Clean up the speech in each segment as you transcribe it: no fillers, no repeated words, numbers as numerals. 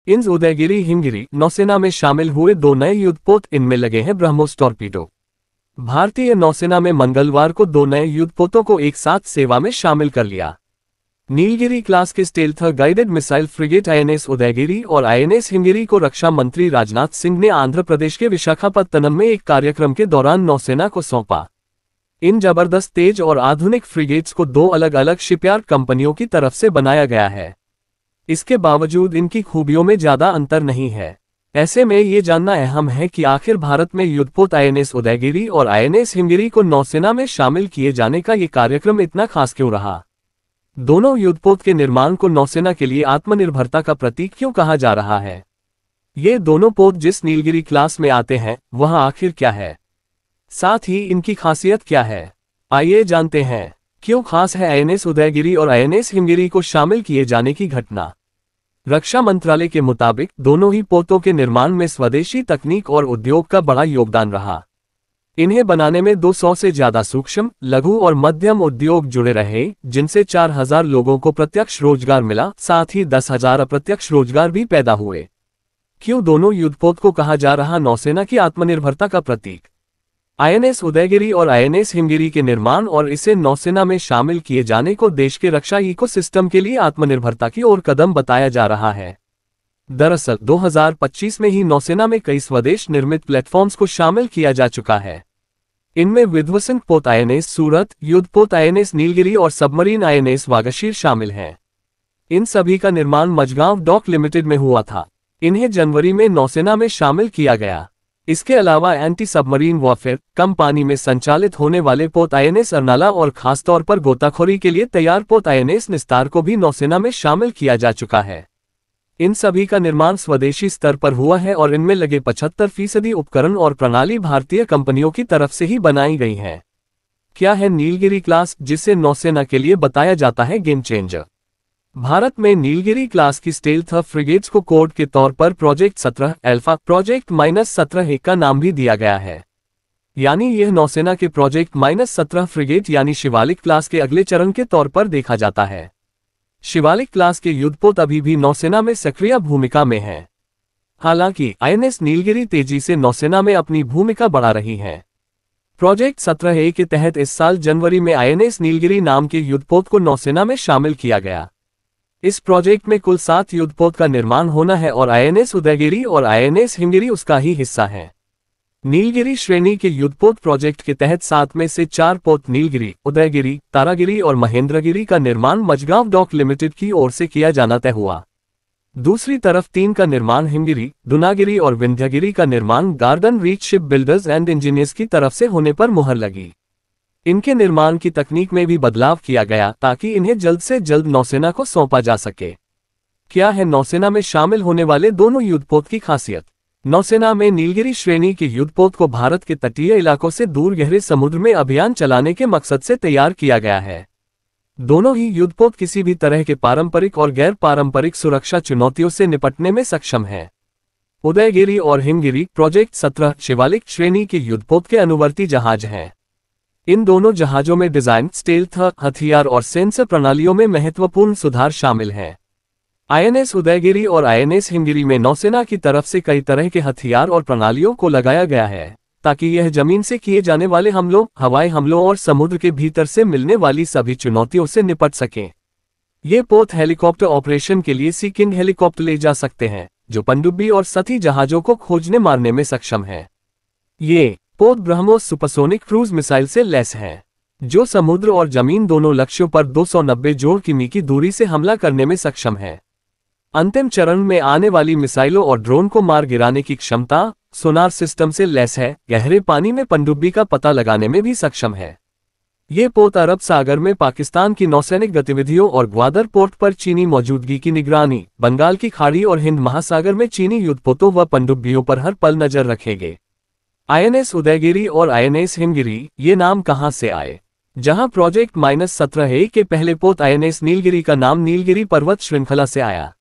इंज उदयगिरी हिमगिरी नौसेना में शामिल हुए 2 नए युद्धपोत, इनमें लगे हैं ब्रह्मोस टॉर्पीडो। भारतीय नौसेना में मंगलवार को 2 नए युद्धपोतों को एक साथ सेवा में शामिल कर लिया। नीलगिरी क्लास के stealth guided missile frigate INS Udaygiri और आईएनएस हिमगिरी को रक्षा मंत्री राजनाथ सिंह ने आंध्र प्रदेश के विशाखापत्तनम में एक कार्यक्रम के दौरान नौसेना को सौंपा। इन जबरदस्त, तेज और आधुनिक फ्रिगेट्स को 2 अलग अलग शिपयार्ड कंपनियों की तरफ से बनाया गया है। इसके बावजूद इनकी खूबियों में ज्यादा अंतर नहीं है। ऐसे में ये जानना अहम है कि आखिर भारत में युद्धपोत आईएनएस उदयगिरी और आईएनएस हिमगिरी को नौसेना में शामिल किए जाने का ये कार्यक्रम इतना खास क्यों रहा। दोनों युद्धपोत के निर्माण को नौसेना के लिए आत्मनिर्भरता का प्रतीक क्यों कहा जा रहा है। ये दोनों पोत जिस नीलगिरी क्लास में आते हैं वह आखिर क्या है, साथ ही इनकी खासियत क्या है, आइए जानते हैं। क्यों खास है आईएनएस उदयगिरी और आईएनएस हिमगिरी को शामिल किए जाने की घटना। रक्षा मंत्रालय के मुताबिक दोनों ही पोतों के निर्माण में स्वदेशी तकनीक और उद्योग का बड़ा योगदान रहा। इन्हें बनाने में 200 से ज्यादा सूक्ष्म, लघु और मध्यम उद्योग जुड़े रहे, जिनसे 4000 लोगों को प्रत्यक्ष रोजगार मिला, साथ ही 10,000 अप्रत्यक्ष रोजगार भी पैदा हुए। क्यों दोनों युद्धपोत को कहा जा रहा नौसेना की आत्मनिर्भरता का प्रतीक। आईएनएस उदयगिरी और आईएनएस हिमगिरी के निर्माण और इसे नौसेना में शामिल किए जाने को देश के रक्षा इकोसिस्टम के लिए आत्मनिर्भरता की ओर कदम बताया जा रहा है। दरअसल 2025 में ही नौसेना में कई स्वदेश निर्मित प्लेटफॉर्म्स को शामिल किया जा चुका है। इनमें विध्वंसक पोत आईएनएस सूरत, युद्धपोत आईएनएस नीलगिरी और सबमरीन आईएनएस वागशीर शामिल हैं। इन सभी का निर्माण मझगांव डॉक लिमिटेड में हुआ था। इन्हें जनवरी में नौसेना में शामिल किया गया। इसके अलावा एंटी सबमरीन वॉरफेयर, कम पानी में संचालित होने वाले पोत आईएनएस अर्नाला और खासतौर पर गोताखोरी के लिए तैयार पोत आईएनएस निस्तार को भी नौसेना में शामिल किया जा चुका है। इन सभी का निर्माण स्वदेशी स्तर पर हुआ है और इनमें लगे 75% उपकरण और प्रणाली भारतीय कंपनियों की तरफ से ही बनाई गई हैं। क्या है नीलगिरी क्लास, जिसे नौसेना के लिए बताया जाता है गेम चेंजर। भारत में नीलगिरी क्लास की स्टेल्थ फ्रिगेट्स को कोड के तौर पर प्रोजेक्ट 17 अल्फा, प्रोजेक्ट -17 का नाम भी दिया गया है। यानी यह नौसेना के प्रोजेक्ट -17 फ्रिगेट यानी शिवालिक क्लास के अगले चरण के तौर पर देखा जाता है। शिवालिक क्लास के युद्धपोत अभी भी नौसेना में सक्रिय भूमिका में हैं। हालांकि आईएनएस नीलगिरी तेजी से नौसेना में अपनी भूमिका बढ़ा रही है। प्रोजेक्ट 17A के तहत इस साल जनवरी में आईएनएस नीलगिरी नाम के युद्धपोत को नौसेना में शामिल किया गया। इस प्रोजेक्ट में कुल 7 युद्धपोत का निर्माण होना है और आईएनएस उदयगिरी और आईएनएस हिमगिरी उसका ही हिस्सा है। नीलगिरी श्रेणी के युद्धपोत प्रोजेक्ट के तहत 7 में से 4 पोत नीलगिरी, उदयगिरी, तारागिरी और महेंद्रगिरी का निर्माण मझगांव डॉक लिमिटेड की ओर से किया जाना तय हुआ। दूसरी तरफ 3 का निर्माण हिमगिरी, दुनागिरी और विंध्यगिरी का निर्माण garden reach ship builders and engineers की तरफ से होने पर मुहर लगी। इनके निर्माण की तकनीक में भी बदलाव किया गया ताकि इन्हें जल्द से जल्द नौसेना को सौंपा जा सके। क्या है नौसेना में शामिल होने वाले दोनों युद्धपोत की खासियत। नौसेना में नीलगिरी श्रेणी के युद्धपोत को भारत के तटीय इलाकों से दूर गहरे समुद्र में अभियान चलाने के मकसद से तैयार किया गया है। दोनों ही युद्धपोत किसी भी तरह के पारंपरिक और गैर पारंपरिक सुरक्षा चुनौतियों से निपटने में सक्षम हैं। उदयगिरी और हिमगिरी प्रोजेक्ट 17 शिवालिक श्रेणी के युद्धपोत के अनुवर्ती जहाज हैं। इन दोनों जहाजों में डिजाइन, स्टेल्थ, हथियार और सेंसर प्रणालियों में महत्वपूर्ण सुधार शामिल हैं। आईएनएस उदयगिरी और आईएनएस हिमगिरी में नौसेना की तरफ से कई तरह के हथियार और प्रणालियों को लगाया गया है ताकि यह जमीन से किए जाने वाले हमलों, हवाई हमलों और समुद्र के भीतर से मिलने वाली सभी चुनौतियों से निपट सकें। ये पोत हेलीकॉप्टर ऑपरेशन के लिए सी किंग हेलीकॉप्टर ले जा सकते हैं, जो पनडुब्बी और सतही जहाजों को खोजने मारने में सक्षम है। ये पोत ब्रह्मोस सुपरसोनिक क्रूज मिसाइल से लैस हैं, जो समुद्र और जमीन दोनों लक्ष्यों पर 290 जोड़ किमी की दूरी से हमला करने में सक्षम है। अंतिम चरण में आने वाली मिसाइलों और ड्रोन को मार गिराने की क्षमता सोनार सिस्टम से लैस है, गहरे पानी में पनडुब्बी का पता लगाने में भी सक्षम है। ये पोत अरब सागर में पाकिस्तान की नौसैनिक गतिविधियों और ग्वादर पोर्ट पर चीनी मौजूदगी की निगरानी, बंगाल की खाड़ी और हिंद महासागर में चीनी युद्धपोतों व पनडुब्बियों पर हर पल नजर रखेंगे। आईएनएस उदयगिरी और आईएनएस हिमगिरी, ये नाम कहां से आए। जहां प्रोजेक्ट -17A के पहले पोत आईएनएस नीलगिरी का नाम नीलगिरी पर्वत श्रृंखला से आया।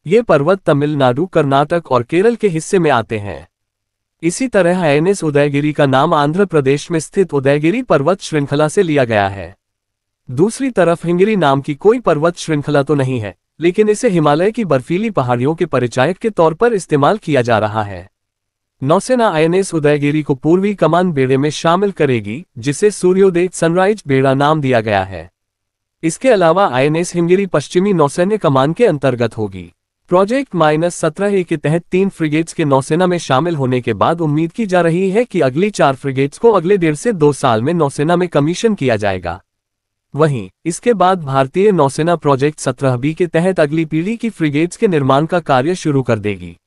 ये पर्वत तमिलनाडु, कर्नाटक और केरल के हिस्से में आते हैं। इसी तरह आईएनएस उदयगिरी का नाम आंध्र प्रदेश में स्थित उदयगिरी पर्वत श्रृंखला से लिया गया है। दूसरी तरफ हिमगिरी नाम की कोई पर्वत श्रृंखला तो नहीं है, लेकिन इसे हिमालय की बर्फीली पहाड़ियों के परिचायक के तौर पर इस्तेमाल किया जा रहा है। नौसेना आईएनएस उदयगिरी को पूर्वी कमान बेड़े में शामिल करेगी, जिसे सूर्योदय सनराइज बेड़ा नाम दिया गया है। इसके अलावा आईएनएस हिमगिरी पश्चिमी नौसैन्य कमान के अंतर्गत होगी। प्रोजेक्ट -17A के तहत 3 फ्रिगेट्स के नौसेना में शामिल होने के बाद उम्मीद की जा रही है कि अगली 4 फ्रिगेट्स को अगले 1.5 से 2 साल में नौसेना में कमीशन किया जाएगा। वहीं इसके बाद भारतीय नौसेना प्रोजेक्ट 17B के तहत अगली पीढ़ी की फ्रिगेट्स के निर्माण का कार्य शुरू कर देगी।